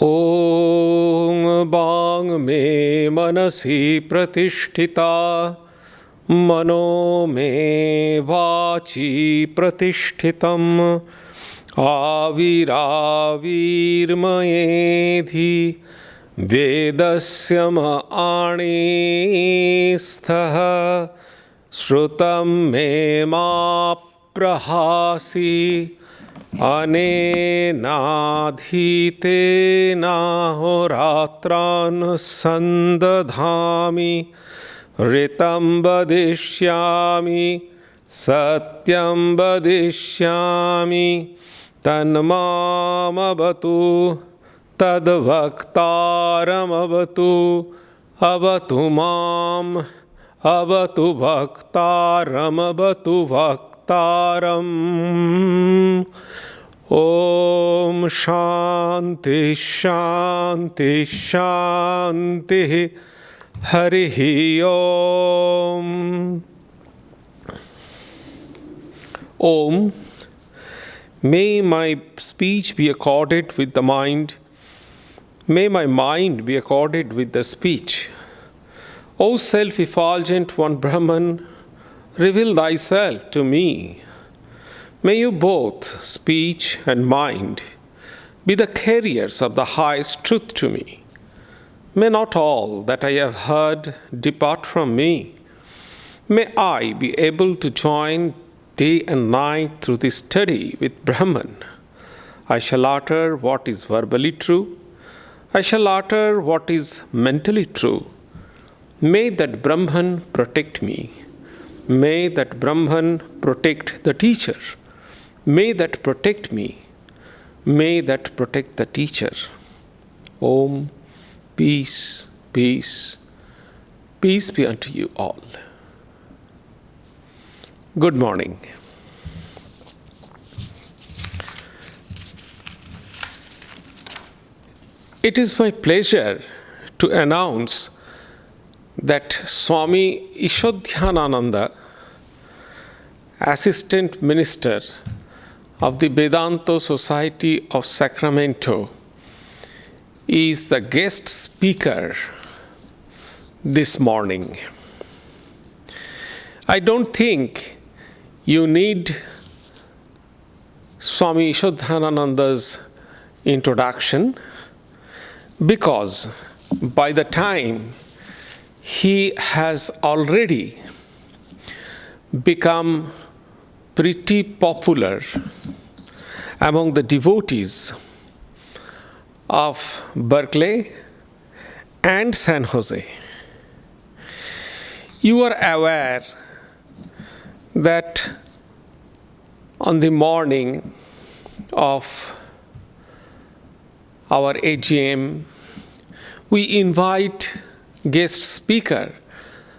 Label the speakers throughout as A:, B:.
A: ॐ वाङ् मे मनसि प्रतिष्ठिता मनो मे वाचि प्रतिष्ठितम् आविराविर्मयेधि वेदस्य आणीस्थः श्रुतं मे मा प्रहासि अनेनाधीतेनाहोरात्रानुसन्दधामि ऋतं वदिष्यामि सत्यं वदिष्यामि तन्मामवतु तद्वक्तारमवतु अवतु माम् अवतु भक्तारमवतु भक्तारम् ॐ शान्ति शान्ति शान्तिः हरिः ॐ Om. May my speech be accorded with the mind. May my mind be accorded with the speech. O self-effulgent one Brahman, reveal thyself to me. May you both, speech and mind, be the carriers of the highest truth to me. May not all that I have heard depart from me. May I be able to join day and night through this study with Brahman. I shall utter what is verbally true. I shall utter what is mentally true. May that Brahman protect me. May that Brahman protect the teacher. May that protect me. May that protect the teacher. Om. Peace, peace, peace be unto you all. Good morning. It is my pleasure to announce that Swami Ishadhyanananda, Assistant Minister of the Vedanta Society of Sacramento, is the guest speaker this morning. I don't think you need Swami Ishadhyanananda's introduction, because by the time he has already become pretty popular among the devotees of Berkeley and San Jose. You are aware that on the morning of our AGM, we invite guest speaker,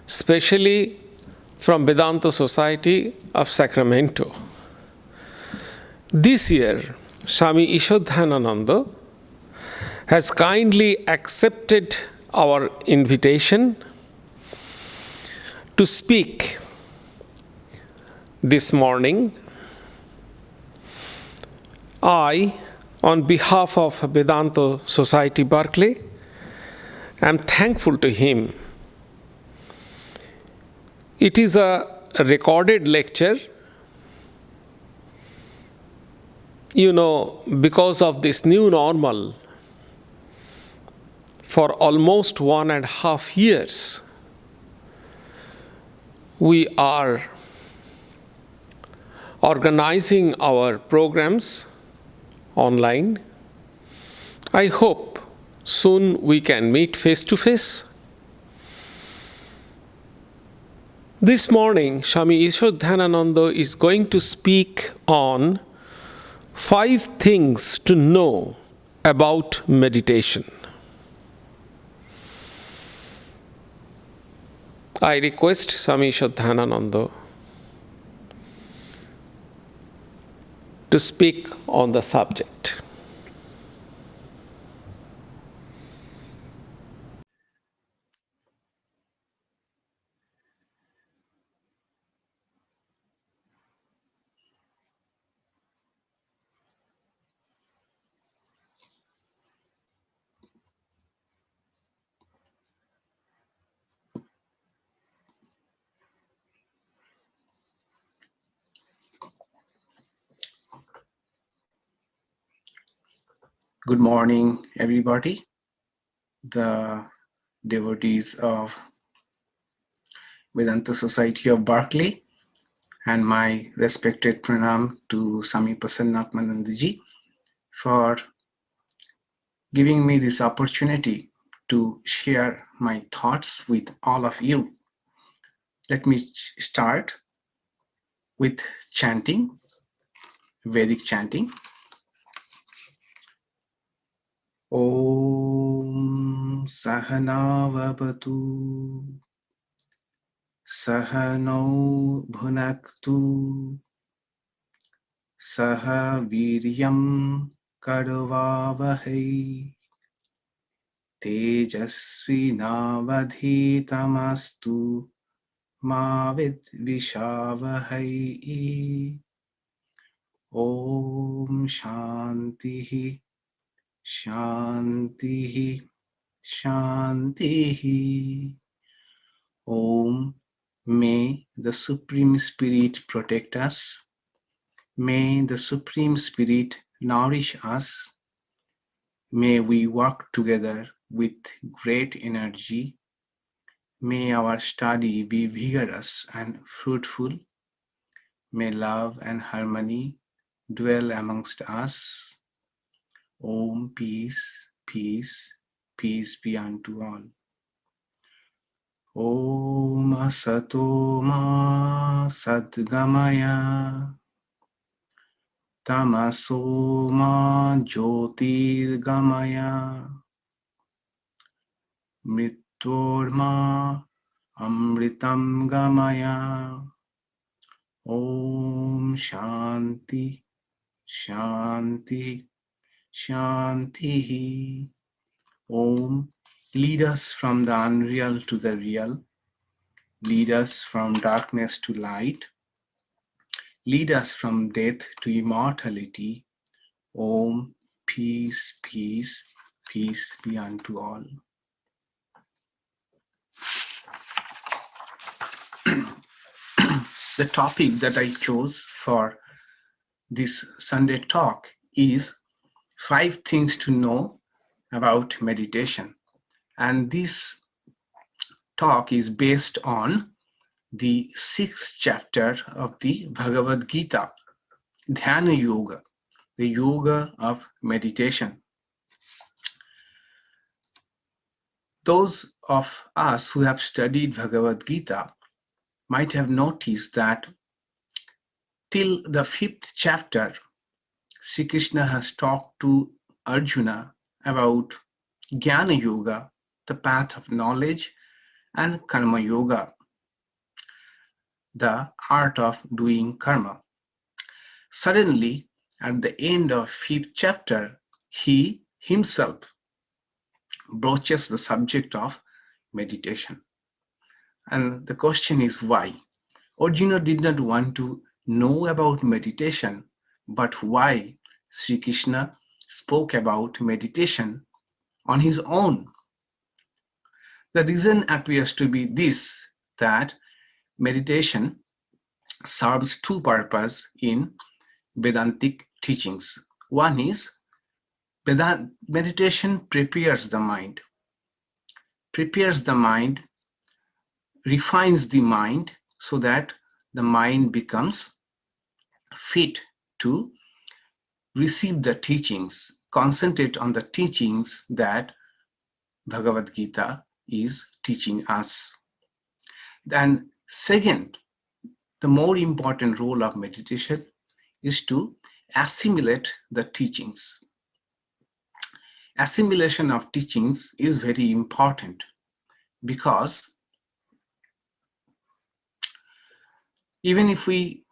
A: especially from Vedanta Society of Sacramento. This year, Swami Ishadhyanananda has kindly accepted our invitation to speak this morning. I, on behalf of Vedanta Society Berkeley, am thankful to him. It is a recorded lecture. You know, because of this new normal, for almost 1.5 years, we are organizing our programs online. I hope soon we can meet face to face. This morning, Swami Ishadhyanananda is going to speak on 5 things to know about meditation. I request Swami Ishadhyanananda to speak on the subject.
B: Good morning, everybody. The devotees of Vedanta Society of Berkeley, and my respected pranam to Swami Prasannaatmanandaji for giving me this opportunity to share my thoughts with all of you. Let me start with chanting, Vedic chanting. Om Sahana Vavatu Sahano Bhunaktu Saha Viryam Kadavavahai Tejasvi Navadhitamastu Mavid Vishavahai. Om Shantihi Shantihi Shantihi. Om, may the Supreme Spirit protect us. May the Supreme Spirit nourish us. May we work together with great energy. May our study be vigorous and fruitful. May love and harmony dwell amongst us. Om, peace, peace, peace be unto all. Om Asato Ma Sadgamaya Tamaso Ma Jyotirgamaya Mrityorma Amritam Gamaya. Om Shanti Shanti Shanti. Om, lead us from the unreal to the real. Lead us from darkness to light. Lead us from death to immortality. Om, peace, peace, peace be unto all. The topic that I chose for this Sunday talk is 5 things to know about meditation. And this talk is based on the 6th chapter of the Bhagavad Gita, Dhyana Yoga, the yoga of meditation. Those of us who have studied Bhagavad Gita might have noticed that till the 5th chapter, Sri Krishna has talked to Arjuna about Jnana Yoga, the path of knowledge, and Karma Yoga, the art of doing karma. Suddenly, at the end of 5th chapter, he himself broaches the subject of meditation. And the question is why? Arjuna did not want to know about meditation, but why Sri Krishna spoke about meditation on his own? The reason appears to be this, that meditation serves 2 purposes in Vedantic teachings. One is meditation prepares the mind, refines the mind so that the mind becomes fit to receive the teachings, concentrate on the teachings that Bhagavad Gita is teaching us. And second, the more important role of meditation is to assimilate the teachings. Assimilation of teachings is very important because even if we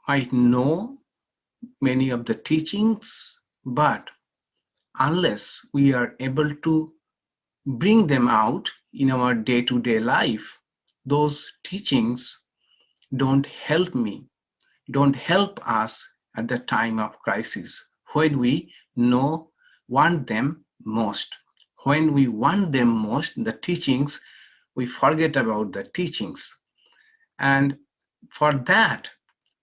B: might know many of the teachings, but unless we are able to bring them out in our day-to-day life, those teachings don't help us at the time of crisis, when we want them most. When we want them most, the teachings, we forget about the teachings. And for that,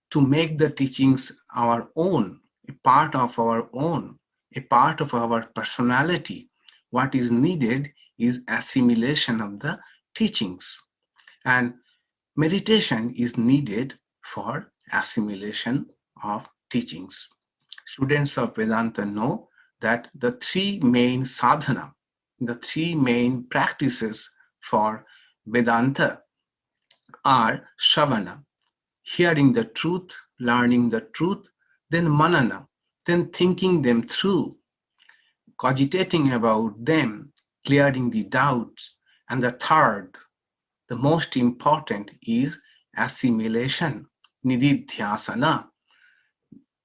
B: to make the teachings our own, a part of our own, a part of our personality. What is needed is assimilation of the teachings. And meditation is needed for assimilation of teachings. Students of Vedanta know that the three main sadhana, the three main practices for Vedanta are Shravana, hearing the truth, learning the truth, then Manana, then thinking them through, cogitating about them, clearing the doubts, and the third, the most important, is assimilation, nididhyasana,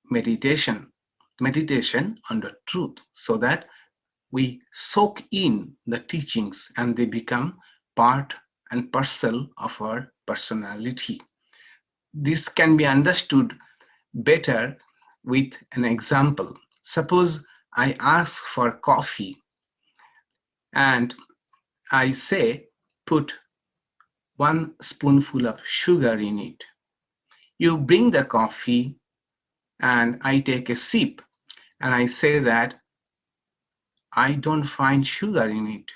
B: meditation on the truth, so that we soak in the teachings and they become part and parcel of our personality. This can be understood better with an example. Suppose I ask for coffee and I say, put 1 spoonful of sugar in it. You bring the coffee and I take a sip and I say that I don't find sugar in it.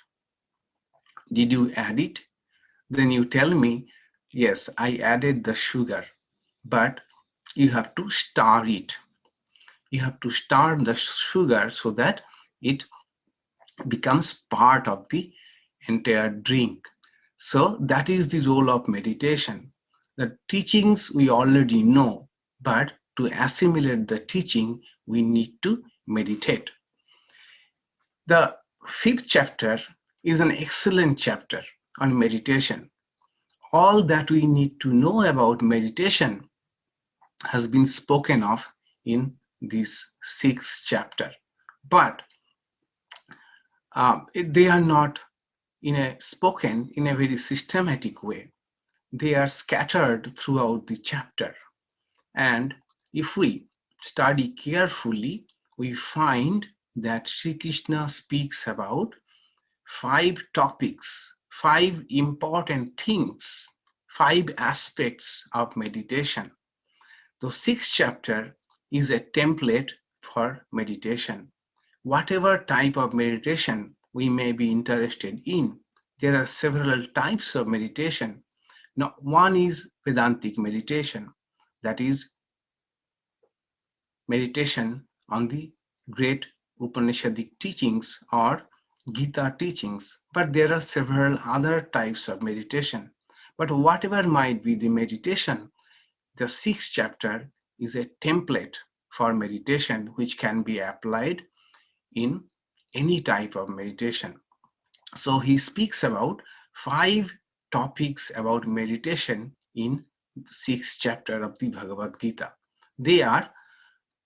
B: Did you add it? Then you tell me, yes, I added the sugar, but you have to stir it. You have to stir the sugar so that it becomes part of the entire drink. So that is the role of meditation. The teachings we already know, but to assimilate the teaching, we need to meditate. The 5th chapter is an excellent chapter on meditation. All that we need to know about meditation has been spoken of in this 6th chapter. But they are not spoken in a very systematic way. They are scattered throughout the chapter. And if we study carefully, we find that Sri Krishna speaks about 5 topics, 5 important things, 5 aspects of meditation. The 6th chapter is a template for meditation. Whatever type of meditation we may be interested in, there are several types of meditation. Now, one is Vedantic meditation, that is meditation on the great Upanishadic teachings or Gita teachings, but there are several other types of meditation. But whatever might be the meditation, the 6th chapter is a template for meditation which can be applied in any type of meditation. So he speaks about 5 topics about meditation in 6th chapter of the Bhagavad Gita. They are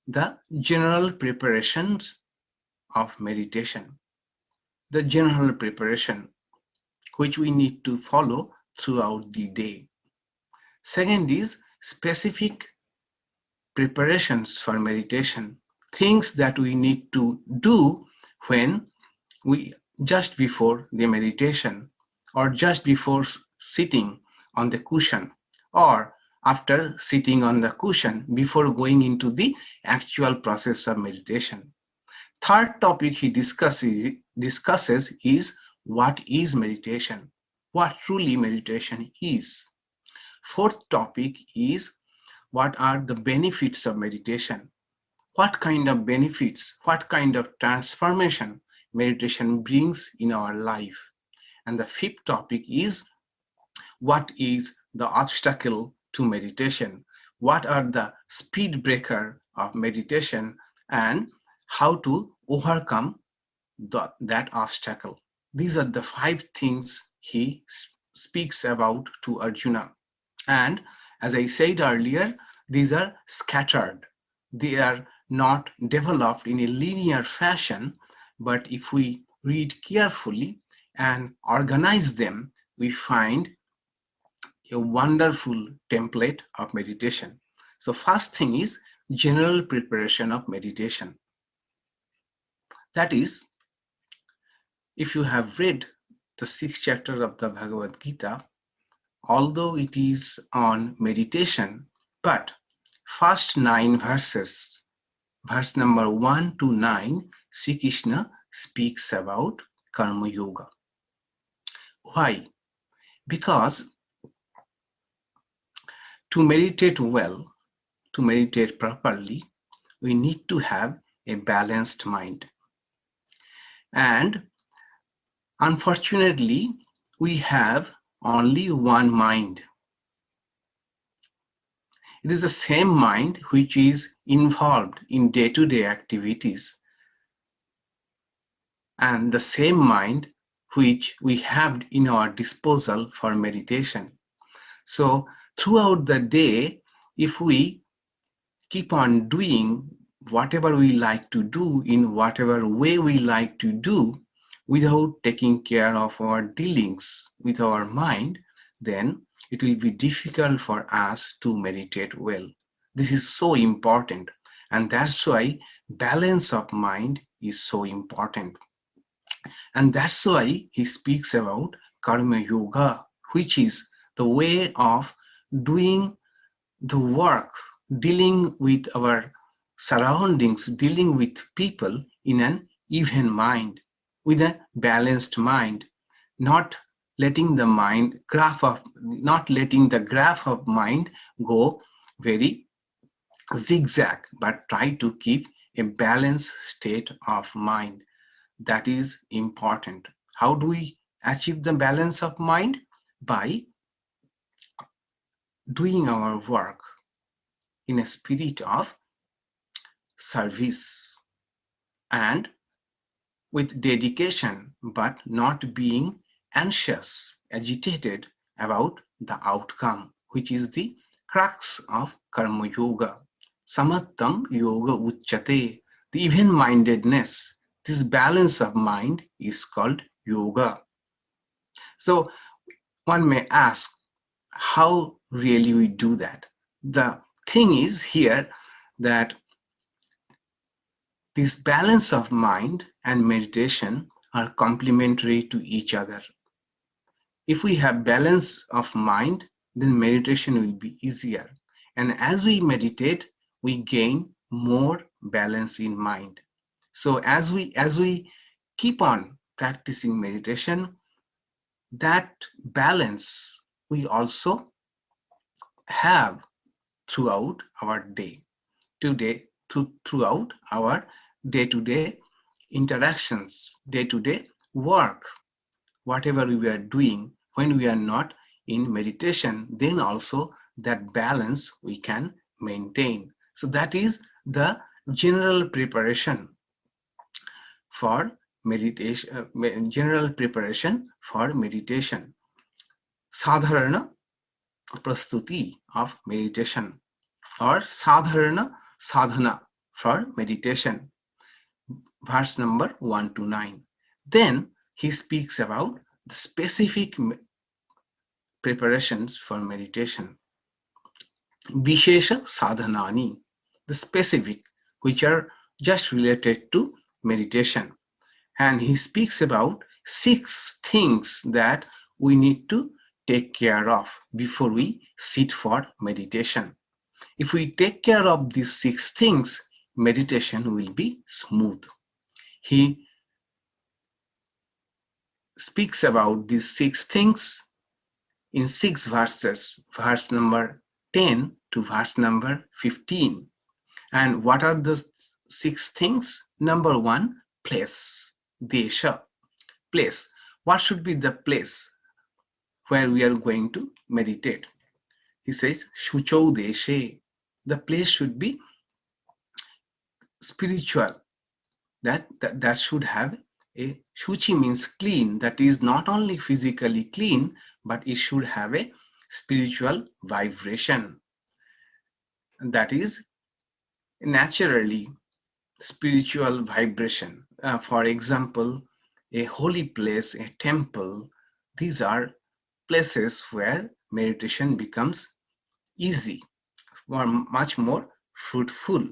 B: the general preparations of meditation, the general preparation which we need to follow throughout the day. Second is specific preparations for meditation, things that we need to do when we just before the meditation or just before sitting on the cushion or after sitting on the cushion before going into the actual process of meditation. Third topic he discusses is what is meditation, what truly meditation is. Fourth topic is what are the benefits of meditation, what kind of benefits, what kind of transformation meditation brings in our life. And the 5th topic is what is the obstacle to meditation, what are the speed breaker of meditation, and how to overcome that obstacle. These are the 5 things he speaks about to Arjuna. And as I said earlier, these are scattered. They are not developed in a linear fashion, but if we read carefully and organize them, we find a wonderful template of meditation. So first thing is general preparation of meditation. That is, if you have read the 6th chapter of the Bhagavad Gita, although it is on meditation, but first 9 verses, verse number 1 to 9, Sri Krishna speaks about Karma Yoga. Why? Because to meditate well, to meditate properly, we need to have a balanced mind. And unfortunately, we have only one mind. It is the same mind which is involved in day-to-day activities, and the same mind which we have in our disposal for meditation. So throughout the day, if we keep on doing whatever we like to do in whatever way we like to do without taking care of our dealings with our mind, then it will be difficult for us to meditate well. This is so important, and that's why balance of mind is so important. And that's why he speaks about Karma Yoga, which is the way of doing the work, dealing with our surroundings, dealing with people in an even mind, with a balanced mind, not letting the graph of mind go very zigzag, but try to keep a balanced state of mind. That is important. How do we achieve the balance of mind? By doing our work in a spirit of service and with dedication, but not being anxious, agitated about the outcome, which is the crux of Karma Yoga. Samattam Yoga Uchyate, the even-mindedness, this balance of mind is called yoga. So one may ask, how really we do that? The thing is here that this balance of mind and meditation are complementary to each other. If we have balance of mind, then meditation will be easier. And as we meditate, we gain more balance in mind. So as we keep on practicing meditation, that balance we also have throughout our day, throughout our day-to-day interactions, day-to-day work, whatever we are doing. When we are not in meditation, then also that balance we can maintain. So that is the general preparation for meditation. Sadharana prastuti of meditation, or sadharana sadhana for meditation. Verse number 1 to 9. Then he speaks about the specific preparations for meditation. Vishesha sadhanani, the specific, which are just related to meditation. And he speaks about 6 things that we need to take care of before we sit for meditation. If we take care of these 6 things, meditation will be smooth. He speaks about these 6 things in 6 verses, verse number 10 to verse number 15. And what are the 6 things? Number 1, place, desha, place. What should be the place where we are going to meditate? He says, Shuchau deshe. The place should be spiritual. That should have a shuchi means clean. That is not only physically clean, but it should have a spiritual vibration. That is naturally spiritual vibration. For example, a holy place, a temple, these are places where meditation becomes easy or much more fruitful.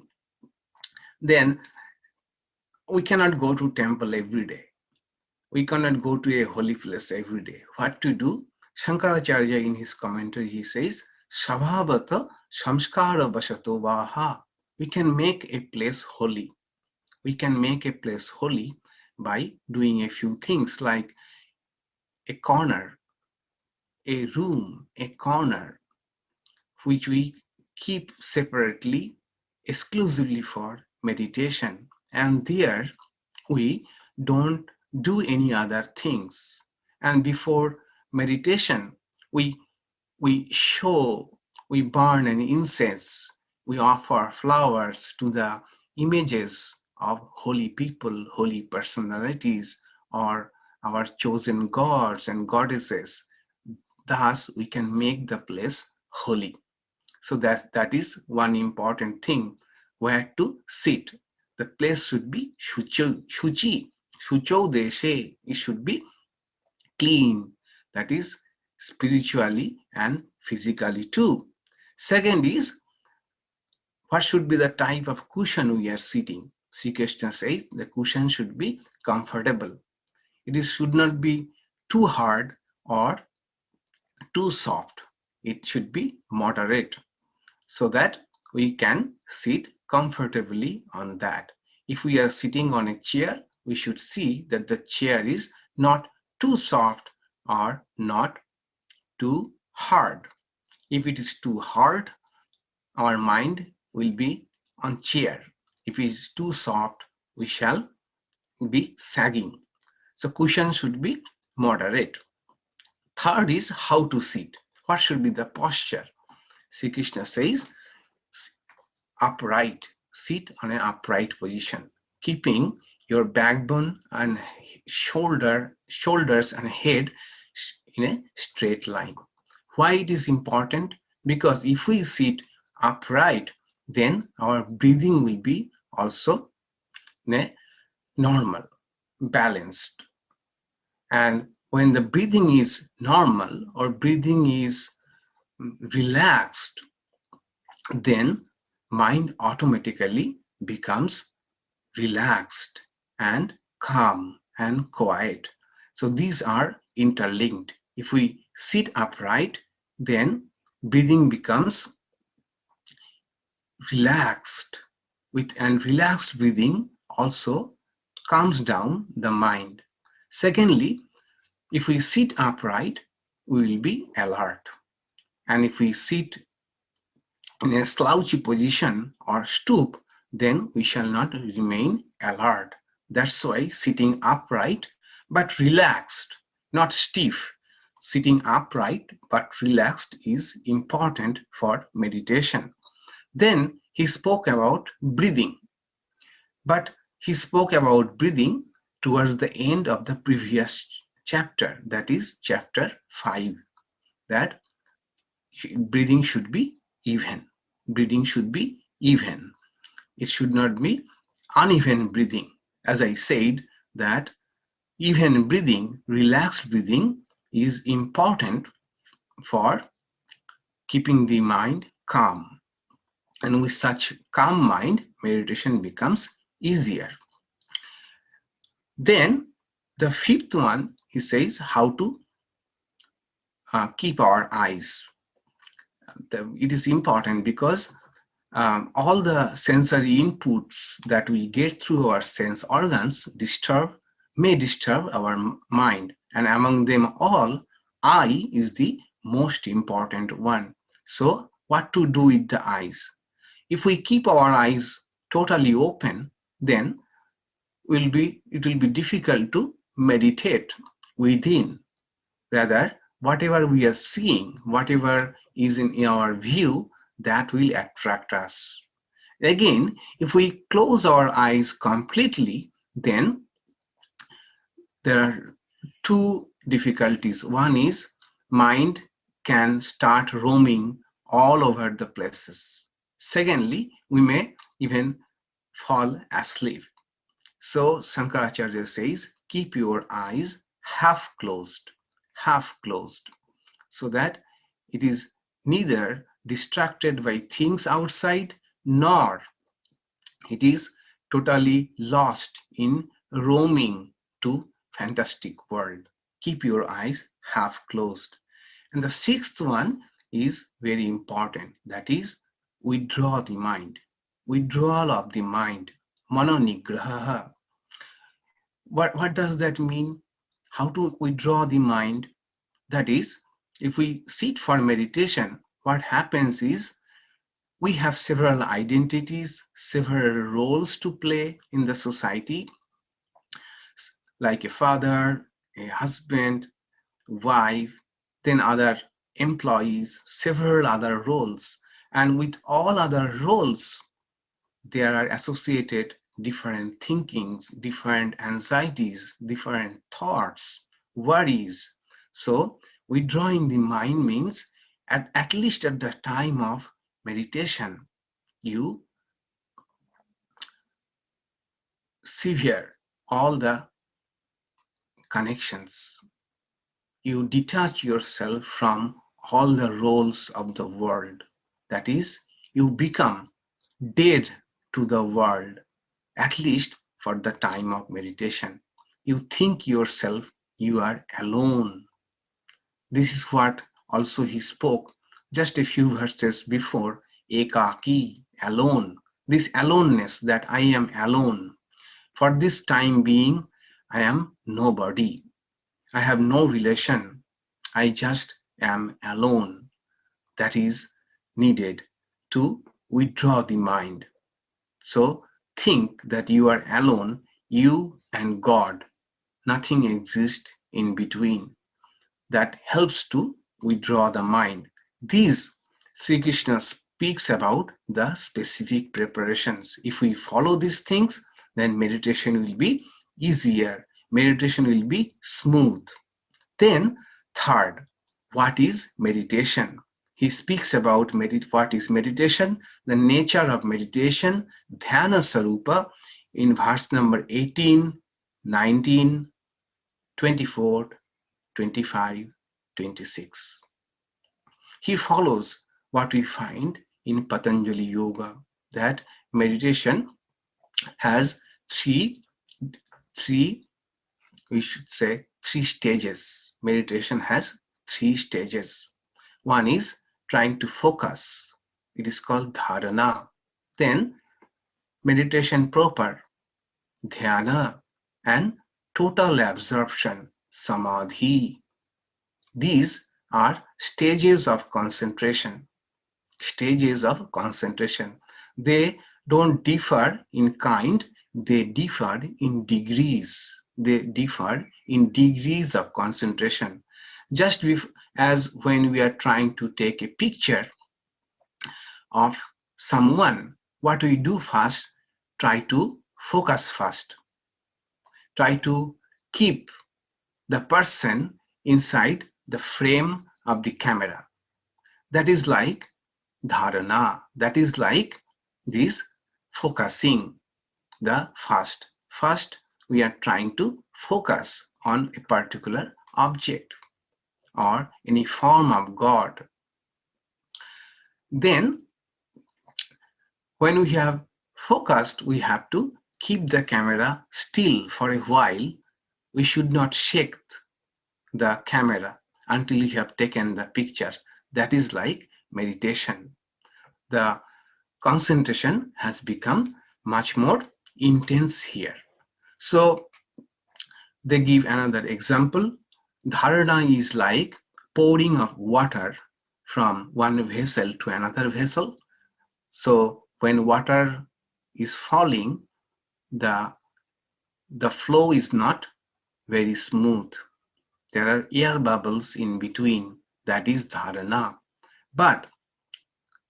B: Then we cannot go to temple every day. We cannot go to a holy place every day. What to do? Shankaracharya in his commentary, he says, Svabhavata samskara vasato vaha. We can make a place holy. we can make a place holy by doing a few things like a corner, a room, a corner, which we keep separately, exclusively for meditation. And there we don't do any other things. And before meditation, we show, we burn an incense, we offer flowers to the images of holy people, holy personalities, or our chosen gods and goddesses. Thus, we can make the place holy. So that is one important thing, where to sit. The place should be shuchi, shucho deshe. It should be clean. That is spiritually and physically too. Second is, what should be the type of cushion we are sitting? Sri Krishna says the cushion should be comfortable. Should not be too hard or too soft. It should be moderate, so that we can sit comfortably on that. If we are sitting on a chair, we should see that the chair is not too soft or not too hard. If it is too hard, our mind will be on chair. If it is too soft, we shall be sagging. So cushion should be moderate. Third is how to sit. What should be the posture? Sri Krishna says, upright. Sit on an upright position, keeping your backbone and shoulders and head in a straight line. Why it is important? Because if we sit upright, then our breathing will be also normal, balanced. And when the breathing is normal or breathing is relaxed, then mind automatically becomes relaxed and calm and quiet. So these are interlinked. If we sit upright, then breathing becomes relaxed, and relaxed breathing also calms down the mind. Secondly, if we sit upright, we will be alert. And if we sit in a slouchy position or stoop, then we shall not remain alert. That's why sitting upright but relaxed, not stiff. Sitting upright but relaxed is important for meditation. Then he spoke about breathing. But he spoke about breathing towards the end of the previous chapter, that is chapter 5, that breathing should be even. Breathing should be even. It should not be uneven breathing. As I said, that even breathing, relaxed breathing is important for keeping the mind calm. And with such calm mind, meditation becomes easier. Then the fifth one, he says how to keep our eyes. It is important because all the sensory inputs that we get through our sense organs may disturb our mind, and among them all, eye is the most important one. So what to do with the eyes? If we keep our eyes totally open, then it will be difficult to meditate within. Rather, whatever we are seeing, whatever is in our view, that will attract us. Again, if we close our eyes completely, then there are two difficulties. One is mind can start roaming all over the places. Secondly, we may even fall asleep. So Shankaracharya says, keep your eyes half closed, so that it is neither distracted by things outside, nor it is totally lost in roaming to fantastic world. Keep your eyes half closed. And the sixth one is very important. That is, withdraw the mind. Withdrawal of the mind. manonigraha. What does that mean? How to withdraw the mind? That is, if we sit for meditation, what happens is we have several identities, several roles to play in the society, like a father, a husband, wife, then other employees, several other roles. And with all other roles, there are associated different thinkings, different anxieties, different thoughts, worries. So withdrawing the mind means at least at the time of meditation, you sever all the connections. You detach yourself from all the roles of the world. That is, you become dead to the world, at least for the time of meditation. You think yourself you are alone. This is what also he spoke just a few verses before, ekaki, alone. This aloneness, that I am alone. For this time being, I am nobody. I have no relation. I just am alone. That is needed to withdraw the mind. So think that you are alone, you and God. Nothing exists in between. That helps to withdraw the mind. These Sri Krishna speaks about the specific preparations. If we follow these things, then meditation will be easier. Meditation will be smooth. Then third, what is meditation? He speaks about what is meditation, the nature of meditation, dhyana sarupa, in verse number 18, 19, 24, 25, 26. He follows what we find in Patanjali Yoga, that meditation has three, we should say, three stages. Meditation has three stages. One is trying to focus. It is called dharana. Then meditation proper, dhyana, and total absorption, samadhi. These are stages of concentration. Stages of concentration. They don't differ in kind, they differ in degrees. They differ in degrees of concentration. Just as when we are trying to take a picture of someone, what we do first, try to focus first. Try to keep the person inside the frame of the camera. That is like dharana. That is like this focusing. The first. First, we are trying to focus on a particular object or any form of God. Then, when we have focused, we have to keep the camera still for a while. We should not shake the camera until you have taken the picture. That is like meditation. The concentration has become much more intense here. So they give another example. Dharana is like pouring of water from one vessel to another vessel. So when water is falling, the flow is not very smooth. There are air bubbles in between. That is dharana. But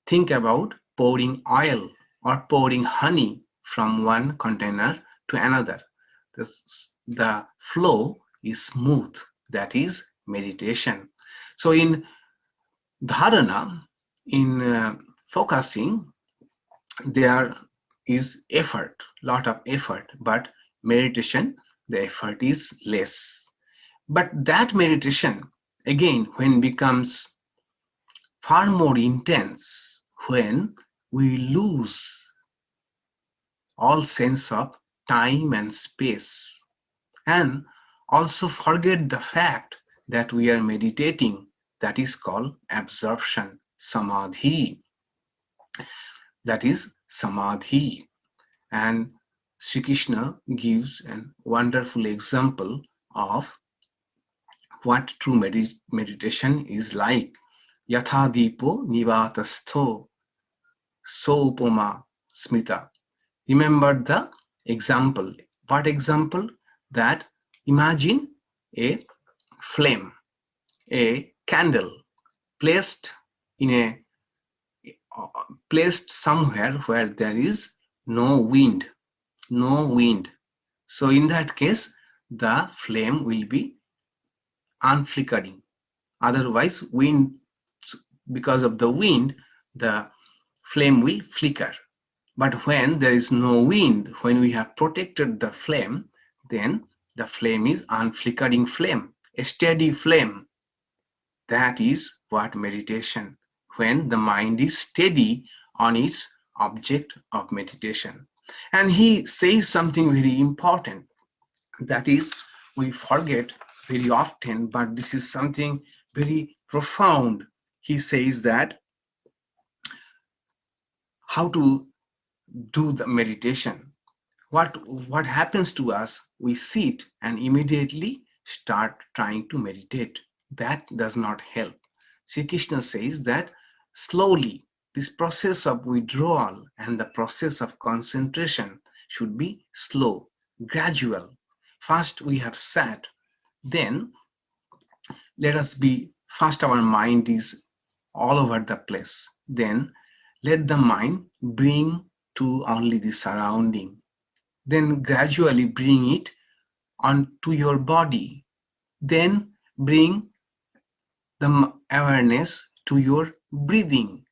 B: think about pouring oil or pouring honey from one container to another. The flow is smooth. That is meditation. So in dharana, in focusing, there is effort, lot of effort, but meditation, the effort is less. But that meditation, again, when becomes far more intense, when we lose all sense of time and space, and also forget the fact that we are meditating, that is called absorption, samadhi. That is samadhi. And Sri Krishna gives a wonderful example of what true meditation is like. Yatha dipo nivatastho sopoma smita. Remember the example. What example? That imagine a flame, a candle placed in a placed somewhere where there is no wind. So in that case, the flame will be unflickering. Otherwise, because of the wind, the flame will flicker. But when there is no wind, when we have protected the flame, then the flame is unflickering flame, a steady flame. That is what meditation, when the mind is steady on its object of meditation. And he says something very important. That is, we forget very often, but this is something very profound. He says that how to do the meditation. What happens to us? We sit and immediately start trying to meditate. That does not help. Sri Krishna says that slowly, this process of withdrawal and the process of concentration should be slow, gradual. First we have sat, then let us be, first our mind is all over the place. Then let the mind bring to only the surrounding. Then gradually bring it onto your body. Then bring the awareness to your breathing.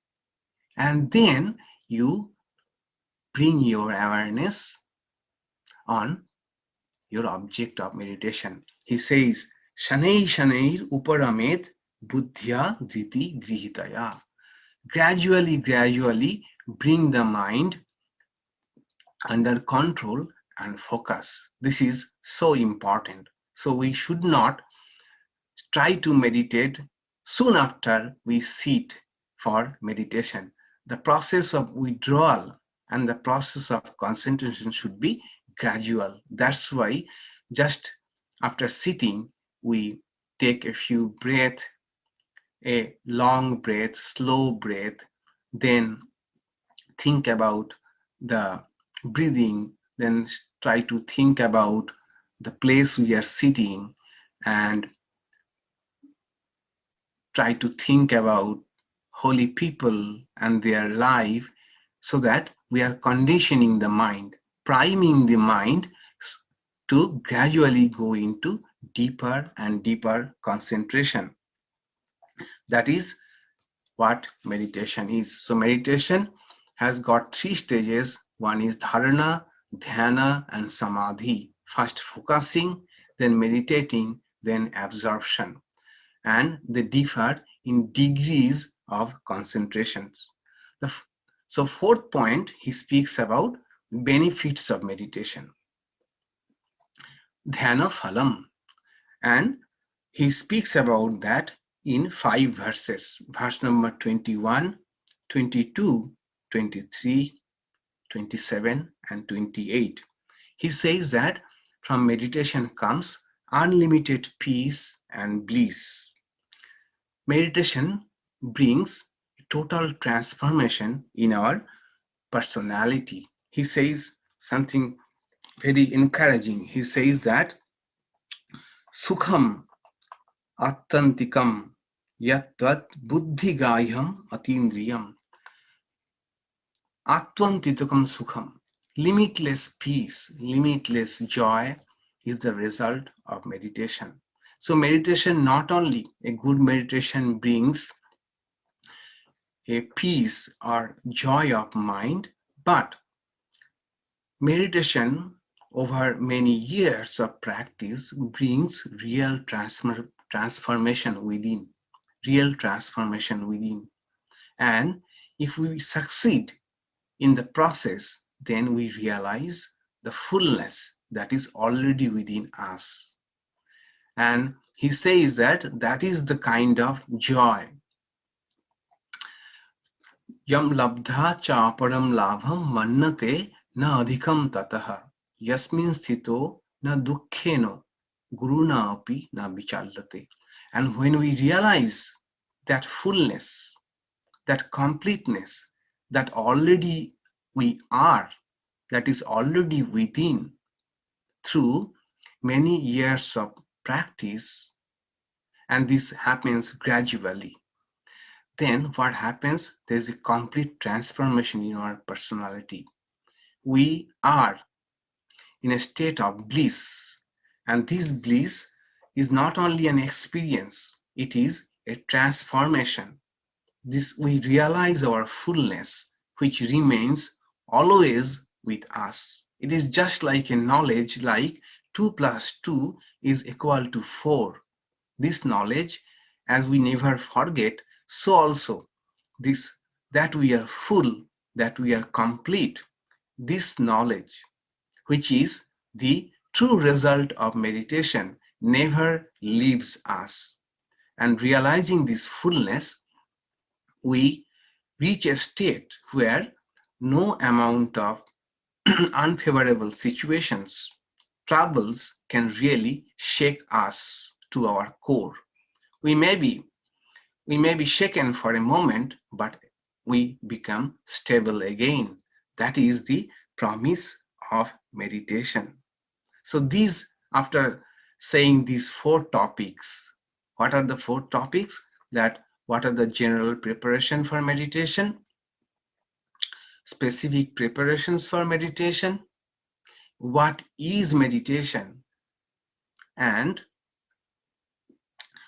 B: And then you bring your awareness on your object of meditation. He says, Shanei Shaneir Uparamet Buddhya Driti Grihitaya. Gradually bring the mind under control and focus. This is so important. So we should not try to meditate soon after we sit for meditation. The process of withdrawal and the process of concentration should be gradual. That's why just after sitting, we take a few breaths, a long breath, slow breath, then think about the breathing, then try to think about the place we are sitting, and try to think about holy people and their life, so that we are conditioning the mind, priming the mind to gradually go into deeper and deeper concentration. That is what meditation is. So meditation has got 3 stages. One is dharana, dhyana, and samadhi. First focusing, then meditating, then absorption. And they differ in degrees of concentrations. So 4th point, he speaks about benefits of meditation. Dhyana phalam. And he speaks about that in 5 verses. Verse number 21, 22, 23, 27, and 28. He says that from meditation comes unlimited peace and bliss. Meditation brings total transformation in our personality. He says something very encouraging. He says that Sukham Attantikam Yatvat Buddhigrayam Atindriyam. Atvantitakam Sukham. Limitless peace, limitless joy is the result of meditation. So meditation, not only a good meditation brings a peace or joy of mind, but meditation over many years of practice brings real transformation within, And if we succeed in the process, then we realize the fullness that is already within us. And he says that is the kind of joy. Yam labdha cha param labham mannate na adhikam tataha. yasmin sthito na dukkheno guruna api na vichallate. And when we realize that fullness, that completeness, that already we are, that is already within, through many years of practice, and this happens gradually, then what happens? There's a complete transformation in our personality. We are in a state of bliss, and this bliss is not only an experience, it is a transformation. This we realize our fullness, which remains always with us. It is just like a knowledge, like 2 plus 2 is equal to 4. This knowledge, as we never forget, so also this, that we are full, that we are complete, this knowledge, which is the true result of meditation, never leaves us. And realizing this fullness, we reach a state where no amount of unfavorable situations, troubles can really shake us to our core. We may be shaken for a moment, but we become stable again. That is the promise of meditation. So these, after saying these 4 topics, what are the 4 topics? That what are the general preparation for meditation, specific preparations for meditation, what is meditation, and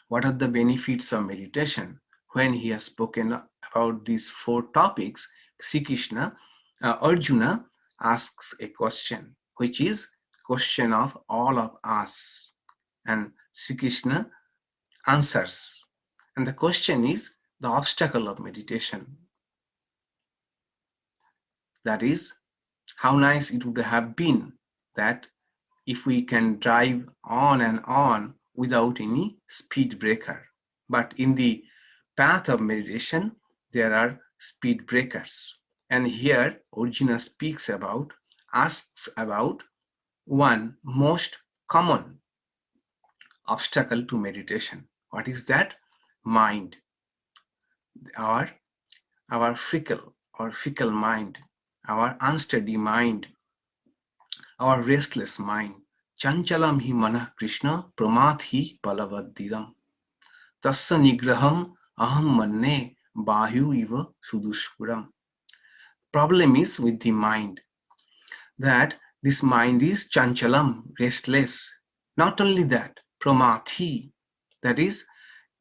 B: what are the benefits of meditation. When he has spoken about these 4 topics, Sri Krishna, Arjuna asks a question, which is question of all of us. And Sri Krishna answers. And the question is the obstacle of meditation. That is, how nice it would have been that if we can drive on and on without any speed breaker. But in the path of meditation, there are speed breakers. And here Arjuna asks about one most common obstacle to meditation. What is that? Mind. Our fickle mind, our unsteady mind, our restless mind. Chanchalam hi manah Krishna pramath hi balavaddiram. Tasya nigraham aham manne bahyu iva sudushpuram. Problem is with the mind, that this mind is chanchalam, restless. Not only that, pramathi, that is,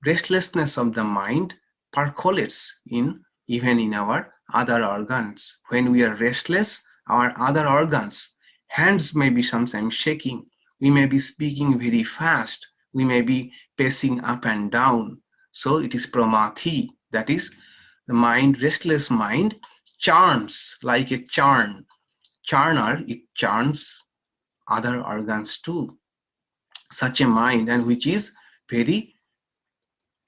B: restlessness of the mind percolates even in our other organs. When we are restless, our other organs, hands may be sometimes shaking, we may be speaking very fast, we may be pacing up and down. So it is pramathi, that is, the mind, restless mind, churns like a churner, it churns other organs too. Such a mind, and which is very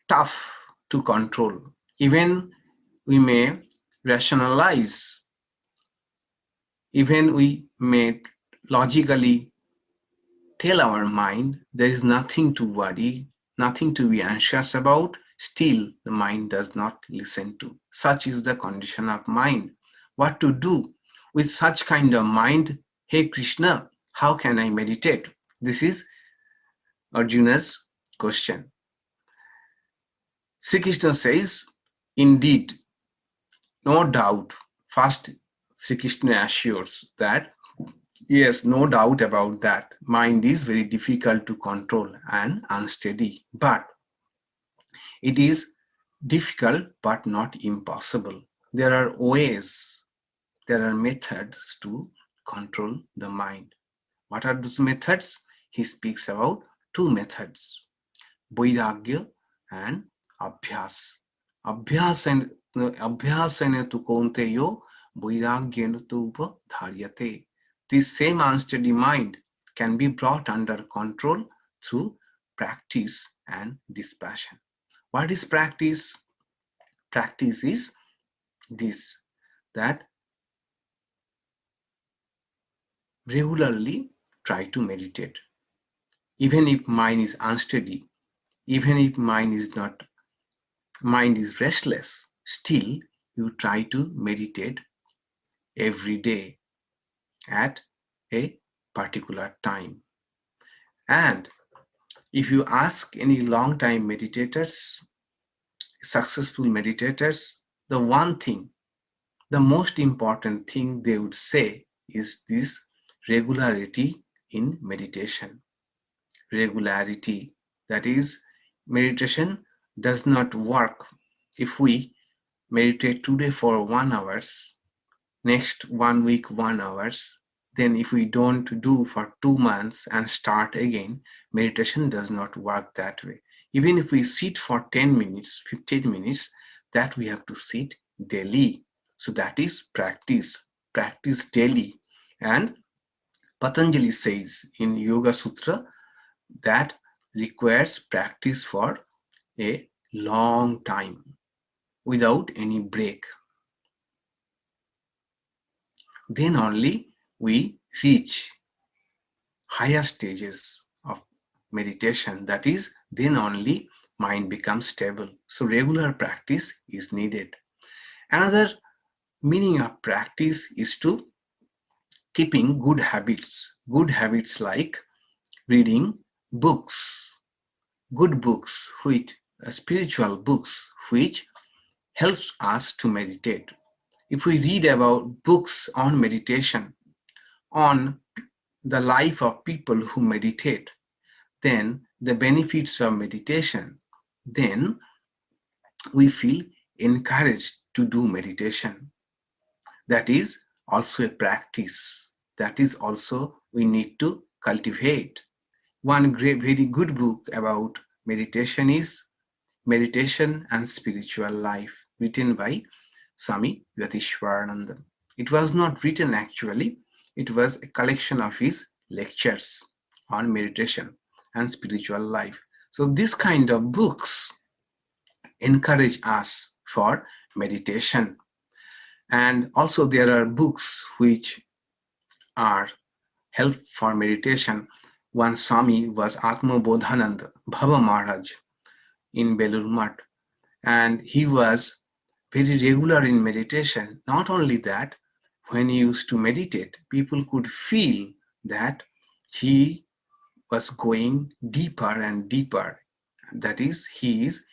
B: tough to control. Even we may rationalize, even we may logically tell our mind there is nothing to worry, nothing to be anxious about, still the mind does not listen to. Such is the condition of mind. What to do with such kind of mind? Hey Krishna, how can I meditate? This is Arjuna's question. Sri Krishna says, indeed, no doubt. First, Sri Krishna assures that, yes, no doubt about that. Mind is very difficult to control and unsteady. But it is difficult but not impossible. There are ways, there are methods to control the mind. What are those methods? He speaks about 2 methods, Vairagya and Abhyas. Abhyasena tu kaunteyo vairagyena tu upadharyate. This same unsteady mind can be brought under control through practice and dispassion. What is practice? Practice is this, that regularly try to meditate. Even if mind is unsteady, even if mind is restless, still you try to meditate every day at a particular time. And if you ask any long time meditators, successful meditators, the one thing, the most important thing they would say is this regularity in meditation. Regularity, that is, meditation does not work if we meditate today for 1 hour, next 1 week 1 hour, then if we don't do for 2 months and start again, meditation does not work that way. Even if we sit for 10 minutes, 15 minutes, that we have to sit daily. So that is practice daily. And Patanjali says in Yoga Sutra that requires practice for a long time without any break. Then only we reach higher stages of meditation. That is, then only mind becomes stable. So regular practice is needed. Another meaning of practice is to keeping good habits. Good habits like reading books, good books, which spiritual books, which helps us to meditate. If we read about books on meditation, on the life of people who meditate, then the benefits of meditation, then we feel encouraged to do meditation. That is also a practice. That is also we need to cultivate. One great, very good book about meditation is Meditation and Spiritual Life, written by Swami Ishadhyanananda. It was not written actually, it was a collection of his lectures on meditation and spiritual life. So this kind of books encourage us for meditation. And also there are books which are help for meditation. One Swami was Atma Bodhananda, Bhava Maharaj in Belur Math, and he was very regular in meditation. Not only that, when he used to meditate, people could feel that he was going deeper and deeper. That is, he is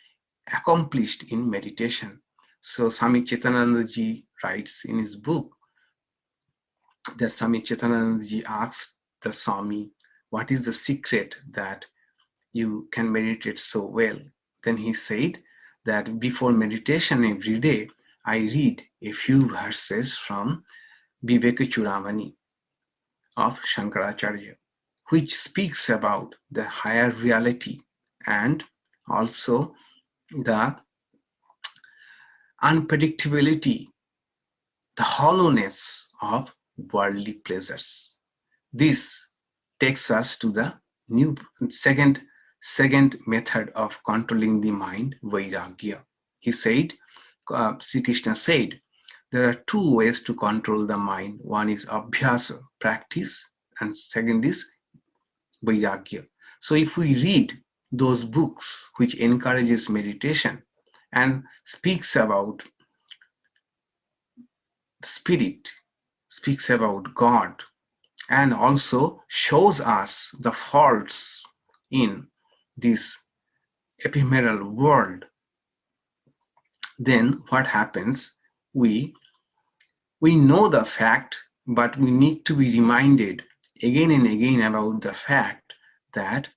B: accomplished in meditation. So Swami Chitananda ji writes in his book that Swami Chitananda ji asked the Swami, what is the secret that you can meditate so well? Then he said that before meditation every day, I read a few verses from Viveka Churamani of Shankaracharya, which speaks about the higher reality and also the unpredictability, the hollowness of worldly pleasures. This takes us to the new second method of controlling the mind, Vairagya. He said, Sri Krishna said, there are two ways to control the mind. One is abhyasa, practice, and second is Vairagya. So if we read those books which encourages meditation and speaks about spirit, speaks about God, and also shows us the faults in this ephemeral world, then what happens? We know the fact, but we need to be reminded again and again about the fact that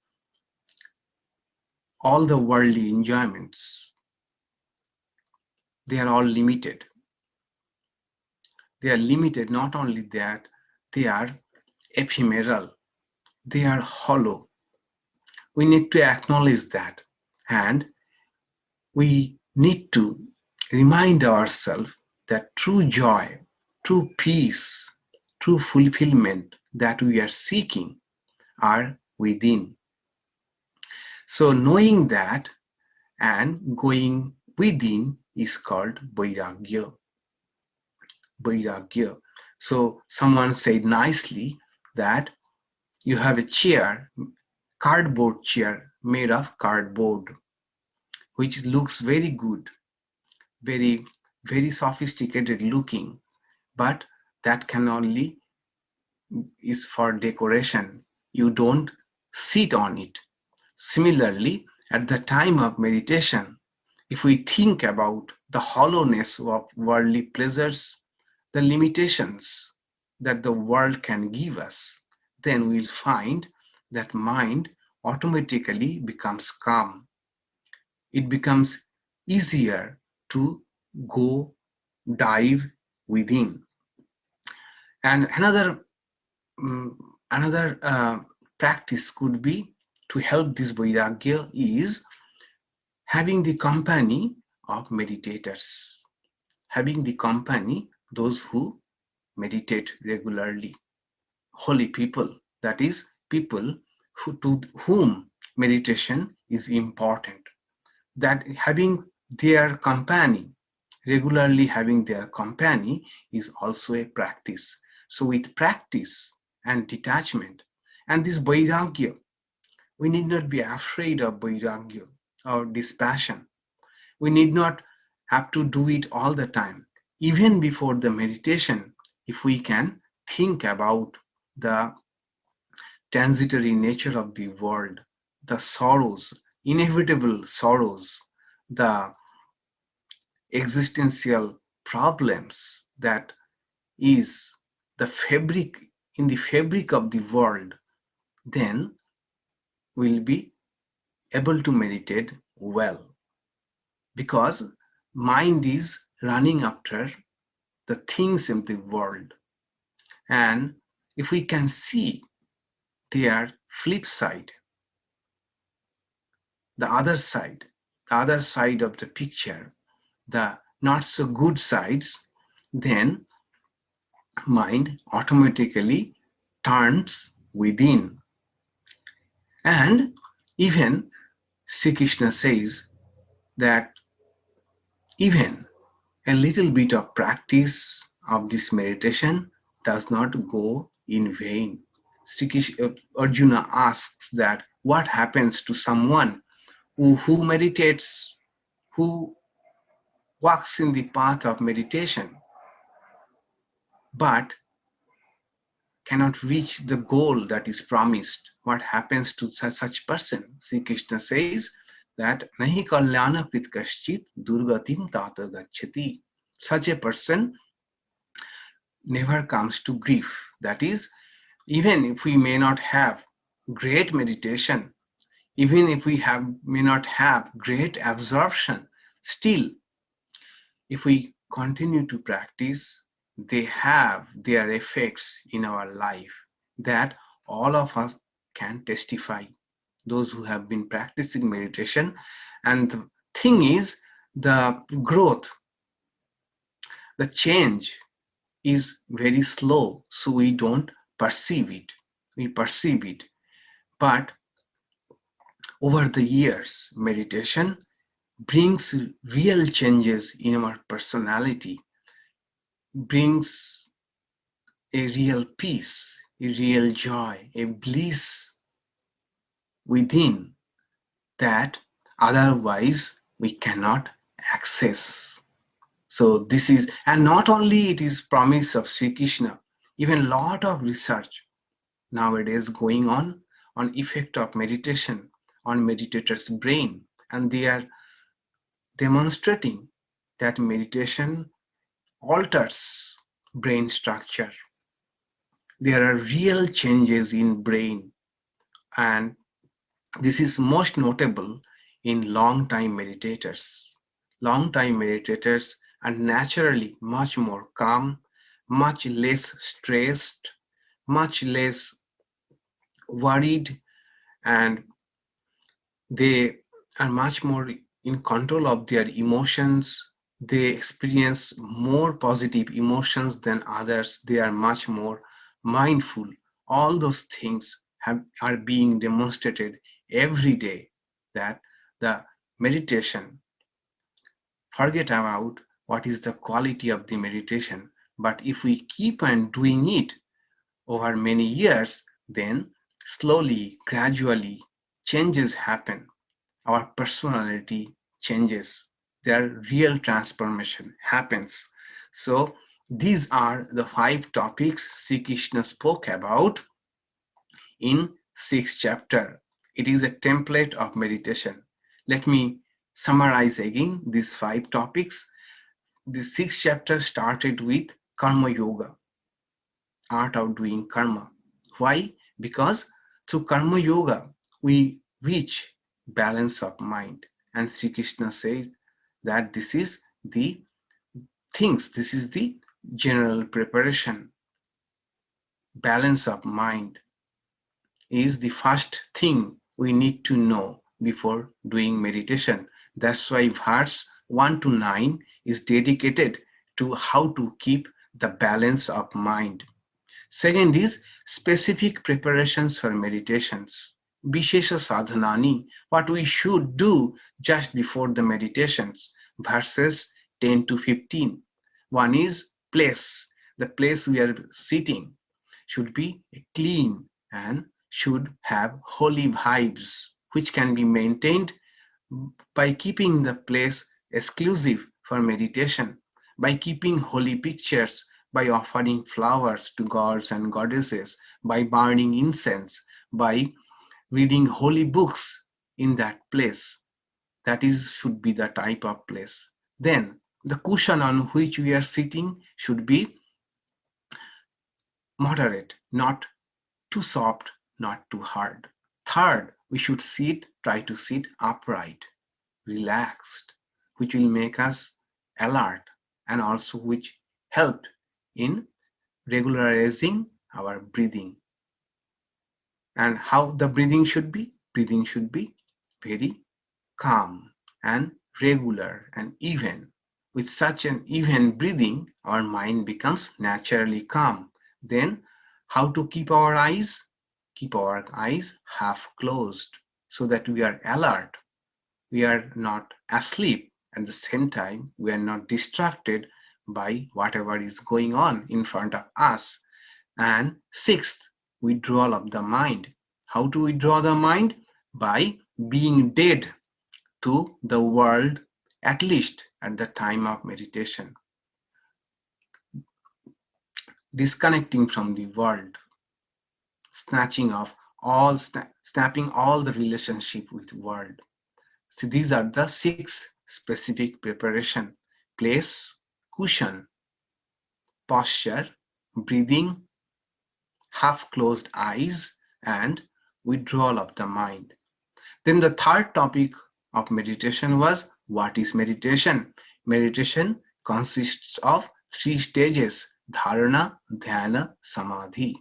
B: all the worldly enjoyments, they are all limited. They are limited, not only that, they are ephemeral, they are hollow. We need to acknowledge that, and we need to remind ourselves that true joy, true peace, true fulfillment that we are seeking are within. So knowing that and going within is called Vairagya. Vairagya. So someone said nicely that you have a chair, cardboard chair made of cardboard, which looks very good, very, very sophisticated looking, but that can only is for decoration. You don't sit on it. Similarly, at the time of meditation, if we think about the hollowness of worldly pleasures, the limitations that the world can give us, then we'll find that mind automatically becomes calm. It becomes easier to go dive within. And mm, another practice could be to help this vairagya is having the company of meditators, having the company those who meditate regularly, holy people, that is people to whom meditation is important, that having their company, regularly having their company is also a practice. So with practice and detachment and this vairagya, we need not be afraid of vairagya or dispassion. We need not have to do it all the time. Even before the meditation, if we can think about the transitory nature of the world, the sorrows, inevitable sorrows, the existential problems that is the fabric in the fabric of the world, then we'll be able to meditate well, because mind is running after the things in the world. And if we can see their flip side, the other side of the picture, the not so good sides, then mind automatically turns within. And even Sri Krishna says that even a little bit of practice of this meditation does not go in vain. Arjuna asks that what happens to someone who meditates, who walks in the path of meditation, but cannot reach the goal that is promised. What happens to such person? Sri Krishna says that nahi kalyana krit kaschit durgatim tata gacchati. Such a person never comes to grief. That is, even if we may not have great meditation, even if we may not have great absorption, still, if we continue to practice, they have their effects in our life that all of us can testify, those who have been practicing meditation. And the thing is, the growth, the change is very slow, so we don't perceive it. We perceive it. But over the years, meditation brings real changes in our personality, brings a real peace, a real joy, a bliss within that otherwise we cannot access. So this is, and not only it is promise of Sri Krishna, even a lot of research nowadays going on effect of meditation on meditators' brain, and they are demonstrating that meditation alters brain structure. There are real changes in brain, and this is most notable in long-time meditators. Long-time meditators are naturally much more calm, much less stressed, much less worried, and they are much more in control of their emotions. They experience more positive emotions than others. They are much more mindful. All those things are being demonstrated every day, that the meditation, forget about what is the quality of the meditation, but if we keep on doing it, over many years, then slowly, gradually, changes happen. Our personality changes. Their real transformation happens. So these are the 5 topics Sri Krishna spoke about in 6th chapter. It is a template of meditation. Let me summarize again these 5 topics. The 6th chapter started with Karma Yoga, art of doing karma. Why? Because through Karma Yoga, we reach balance of mind. And Sri Krishna says that this is the this is the general preparation. Balance of mind is the first thing we need to know before doing meditation. That's why verse 1 to 9 is dedicated to how to keep the balance of mind. Second is specific preparations for meditations. Vishesha sadhanani, what we should do just before the meditations, verses 10 to 15. One is place. The place we are sitting should be clean and should have holy vibes, which can be maintained by keeping the place exclusive for meditation, by keeping holy pictures, by offering flowers to gods and goddesses, by burning incense, by reading holy books in that place. That is should be the type of place. Then the cushion on which we are sitting should be moderate, not too soft, not too hard. Third, we should try to sit upright, relaxed, which will make us alert and also which help in regularizing our breathing. And how the breathing should be? Breathing should be very calm and regular and even. With such an even breathing, our mind becomes naturally calm. Then, how to keep our eyes? Keep our eyes half closed so that we are alert. We are not asleep. At the same time, we are not distracted by whatever is going on in front of us. And sixth, withdrawal of the mind. How to withdraw the mind? By being dead to the world, at least at the time of meditation. Disconnecting from the world, snapping all the relationship with world. So these are the 6 specific preparation: place, cushion, posture, breathing, half-closed eyes, and withdrawal of the mind. Then the third topic of meditation was, what is meditation? Meditation consists of 3 stages: dharana, dhyana, samadhi.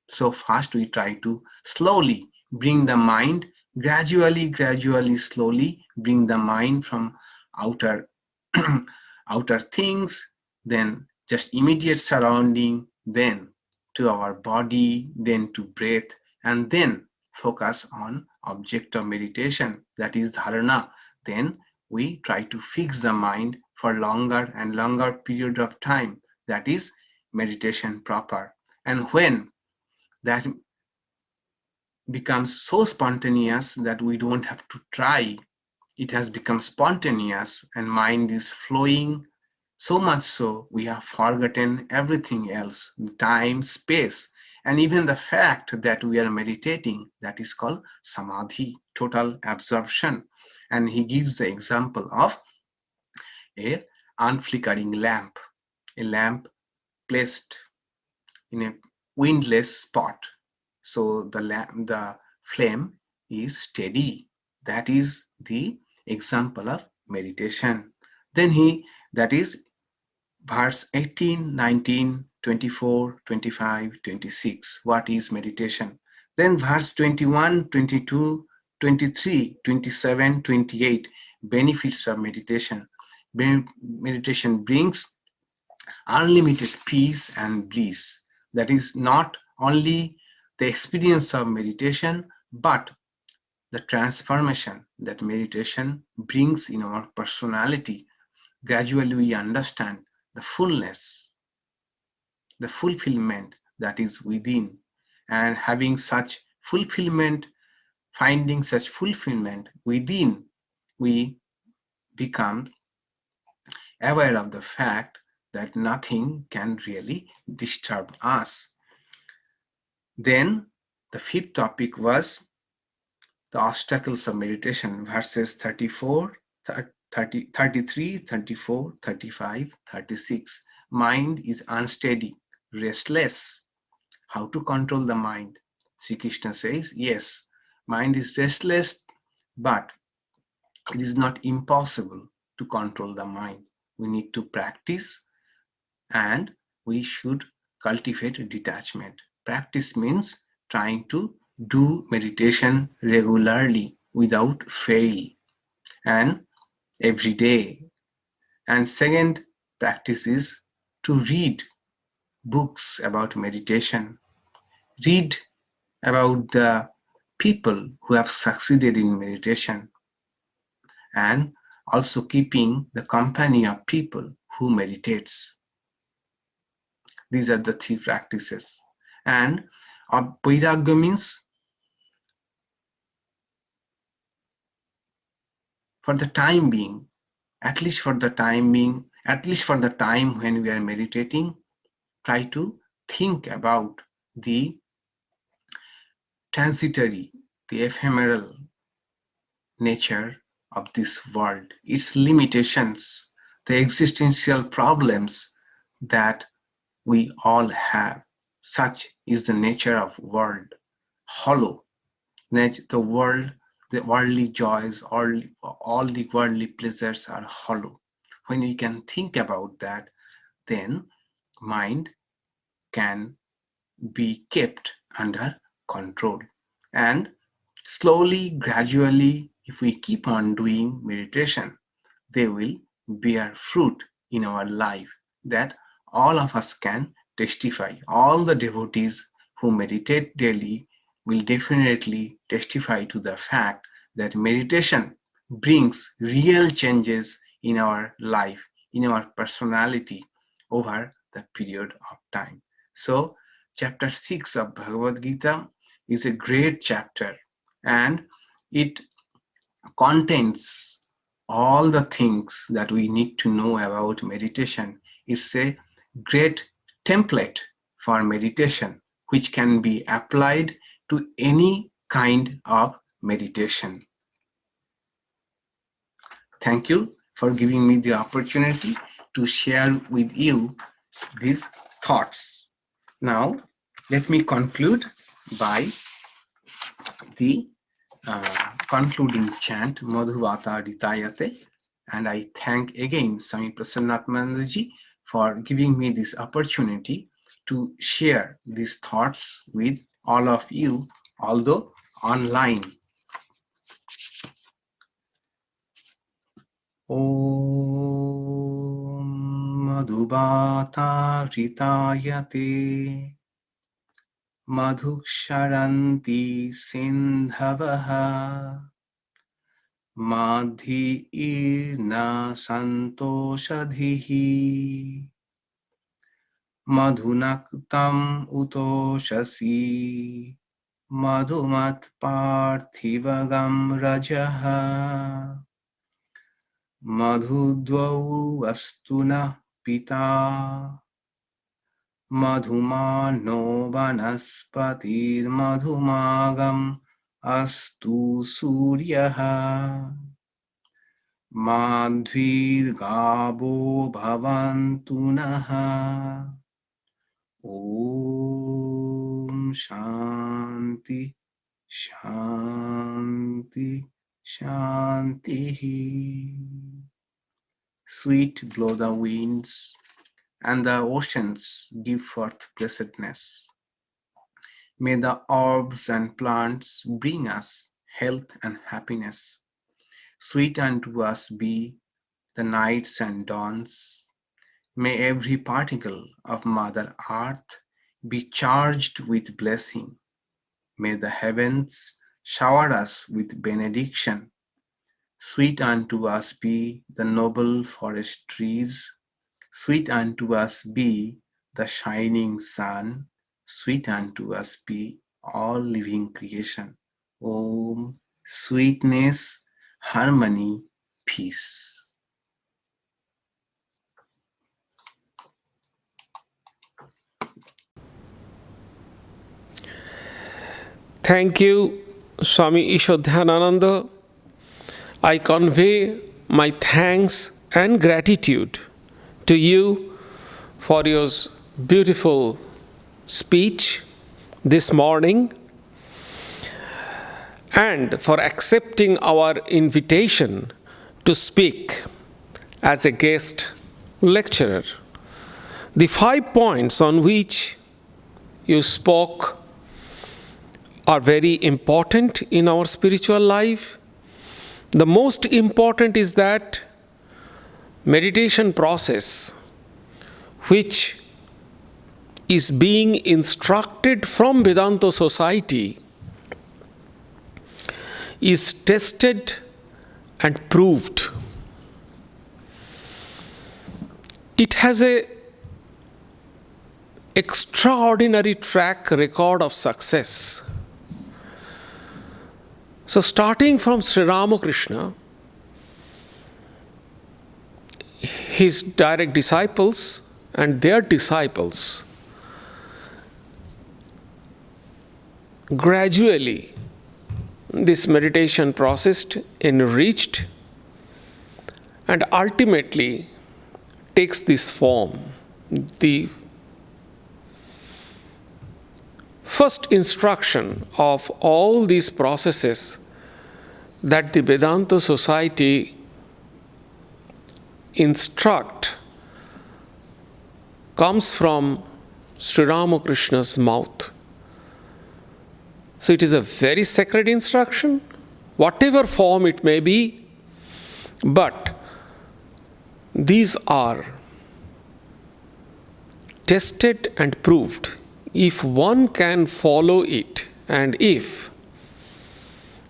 B: So first we try to slowly bring the mind, gradually, slowly bring the mind from outer, outer things, then just immediate surrounding, then to our body, then to breath, and then focus on object of meditation, that is dharana. Then we try to fix the mind for longer and longer period of time, that is meditation proper. And when that becomes so spontaneous that we don't have to try, it has become spontaneous and mind is flowing so much so we have forgotten everything else, time, space, and even the fact that we are meditating. That is called samadhi, total absorption. And he gives the example of a unflickering lamp, a lamp placed in a windless spot. So the flame is steady. That is the example of meditation. Then that is verse 18, 19, 24, 25, 26. What is meditation? Then verse 21, 22, 23, 27, 28. Benefits of meditation. Meditation brings unlimited peace and bliss. That is not only the experience of meditation, but the transformation that meditation brings in our personality. Gradually we understand the fullness, the fulfillment that is within and having such fulfillment, finding such fulfillment within, we become aware of the fact that nothing can really disturb us. Then the fifth topic was the obstacles of meditation, verses 34, 30, 33, 34, 35, 36. Mind is unsteady, restless. How to control the mind? Sri Krishna says, yes, mind is restless, but it is not impossible to control the mind. We need to practice, and we should cultivate detachment. Practice means trying to do meditation regularly without fail and every day. And second practice is to read books about meditation. Read about the people who have succeeded in meditation, and also keeping the company of people who meditates. These are the three practices. And Vairagya means for the time being, at least for the time when we are meditating, try to think about the transitory, the ephemeral nature of this world, its limitations, the existential problems that we all have. Such is the nature of world, hollow. The worldly joys, all the worldly pleasures are hollow. When we can think about that, then mind can be kept under control. And slowly, gradually, if we keep on doing meditation, they will bear fruit in our life that all of us can testify. All the devotees who meditate daily will definitely testify to the fact that meditation brings real changes in our life, in our personality over the period of time. So, chapter 6 of Bhagavad Gita is a great chapter, and it contains all the things that we need to know about meditation. It's a great template for meditation which can be applied to any kind of meditation. Thank you for giving me the opportunity to share with you these thoughts. Now, let me conclude by the concluding chant, Madhuvata Ritayate. And I thank again Swami Prasannatmanandaji for giving me this opportunity to share these thoughts with all of you, although online. Om Madhuvata Ritayate Madhuksharanti Sindhavaha Madhi irna santoshadhihi Madhunaktam utoshasi Madhumat parthivagam rajaha Madhudvau astuna pita Madhumano vanaspatir madhumagam astu suryaha Madhvirgabo bhavantu naha. Om Shanti Shanti Shanti. Sweet blow the winds, and the oceans give forth blessedness. May the herbs and plants bring us health and happiness. Sweet unto us be the nights and dawns. May every particle of Mother Earth be charged with blessing. May the heavens shower us with benediction. Sweet unto us be the noble forest trees. Sweet unto us be the shining sun. Sweet unto us be all living creation. Om, sweetness, harmony, peace.
A: Thank you, Swami Ishadhyanananda. I convey my thanks and gratitude to you for your beautiful speech this morning and for accepting our invitation to speak as a guest lecturer. The 5 points on which you spoke are very important in our spiritual life. The most important is that meditation process, which is being instructed from Vedanta society, is tested and proved. It has an extraordinary track record of success. So starting from Sri Ramakrishna, his direct disciples and their disciples, gradually this meditation process enriched and ultimately takes this form. The first instruction of all these processes that the Vedanta society instruct comes from Sri Ramakrishna's mouth. So it is a very sacred instruction, whatever form it may be, but these are tested and proved. If one can follow it, and if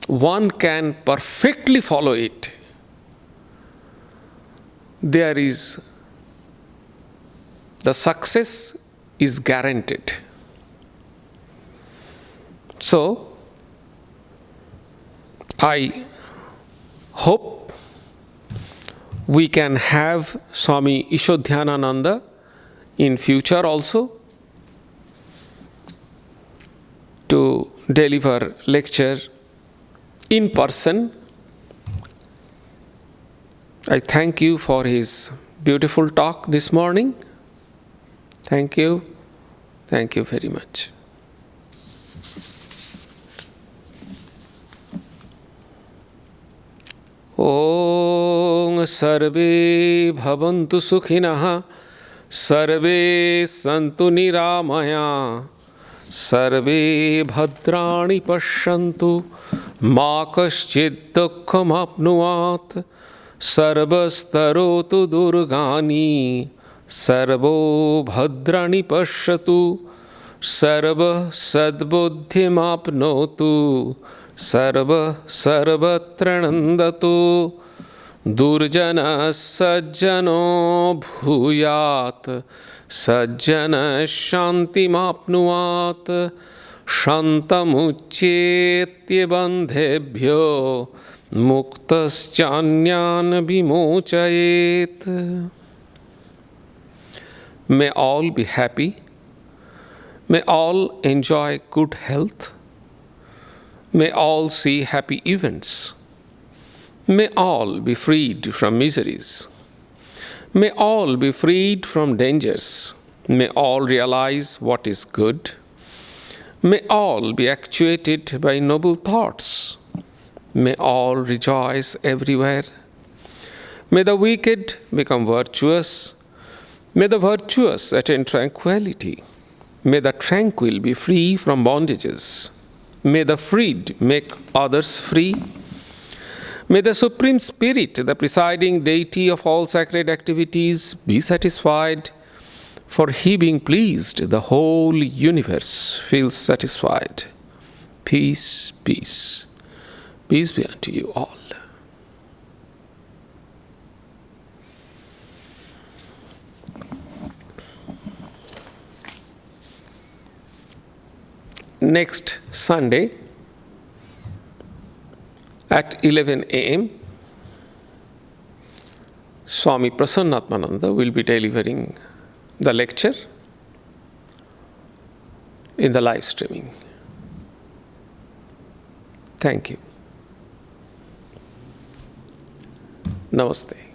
A: one can perfectly follow it, the success is guaranteed. So, I hope we can have Swami Ishadhyanananda in future also to deliver lecture in person. I thank you for his beautiful talk this morning. Thank you. Thank you very much. Om Sarve Bhavantu Sukhinah Sarve Santu Niramaya Sarve Bhadrani Pashyantu Ma Kaschid Dukkham Apnuvat Sarvastarotu Durgani Sarvo Bhadrani Pashyatu Sarva Sadbuddhim Apnotu Sarva Sarvatranandatu Durjana Sajjano Bhuyat Sajjana Shantimapnuat Shantamuchyetye bandhebhyo Muktaschanyan Vimochayet. May all be happy. May all enjoy good health. May all see happy events. May all be freed from miseries. May all be freed from dangers. May all realize what is good. May all be actuated by noble thoughts. May all rejoice everywhere. May the wicked become virtuous. May the virtuous attain tranquility. May the tranquil be free from bondages. May the freed make others free. May the Supreme Spirit, the presiding deity of all sacred activities, be satisfied. For he being pleased, the whole universe feels satisfied. Peace, peace. Peace be unto you all. next Sunday at 11 a.m., Swami Prasannatmananda will be delivering the lecture in the live streaming. Thank you. Namaste.